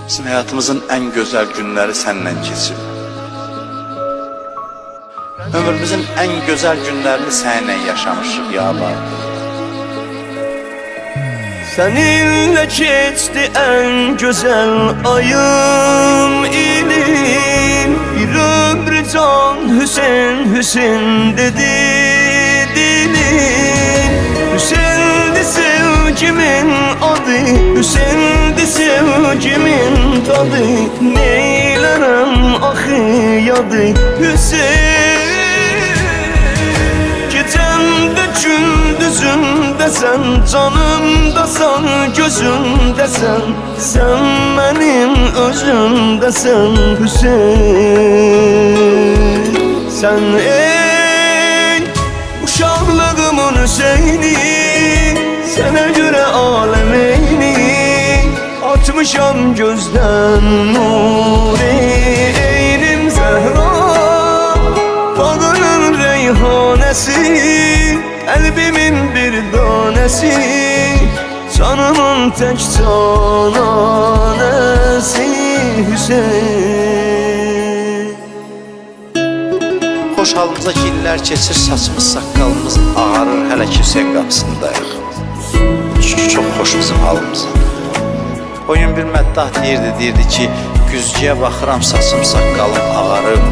Bizim hayatımızın en güzel günleri seninle geçib. Ömrümüzün en güzel günlerini seninle yaşamışıq ya bak. Seninle geçti en güzel ayım ilim. Bir ömrü can Hüseyin Hüseyin dedi dilim. Hüseyin'di sevgimin adı, Hüseyin'di sevgimin tadı. Neylerem ahı yadı Hüseyin. Gecemde gündüzümdesən, canımdasan, gözümdesən. Sen benim özümdesən Hüseyin. Sen ey uşaqlığımın Hüseyni, sana göre alem eyni. Atmışam gözden nuri, eynim Zehra, bağının reyhanesi, kalbimin bir tanesi, canımın tek cananesi Hüseyin. Xoş halımıza ki illər keçir, saçımız, saqqalımız ağarır, hələ ki Hüseyin qapısındayıq. Çox xoş bizim halımıza. O gün bir məddah deyirdi ki, güzgüyə baxıram, saçım, saqqalım ağarıb.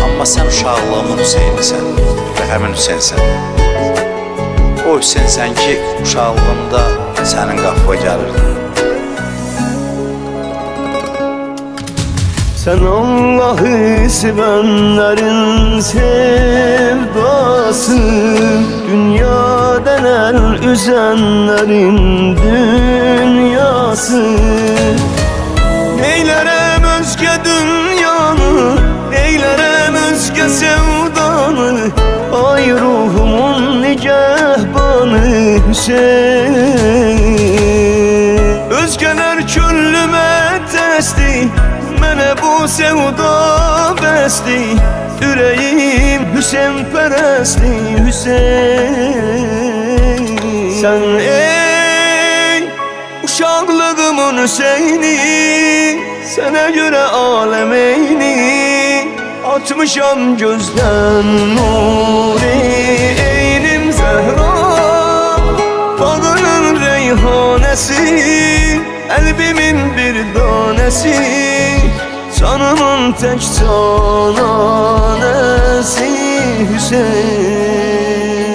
Amma sən uşaqlığımın Hüseynisən və həmin Hüseynsən. O Hüseynsən ki, uşaqlığımda sənin qapıya gəlirdi. Sen Allah'ı sevenlerin sevdası, dünya denen üzenlerin dünyası. Neylerem özge dünyanı, neylerem özge sevdanı. Ay ruhumun nigahbanı Hüseyin. Özgeler küllüme testi, mənə bu sevda bəsdi. Ürəyim Hüseyin pərəsti Hüseyin. Sen ey uşaqlığımın Hüseyni, sana göre alem eyni. Atmışam gözden nuri, eynim Zehra, bağının reyhanesi, kalbimin bir tanesi, canımın tek cananesi Hüseyin.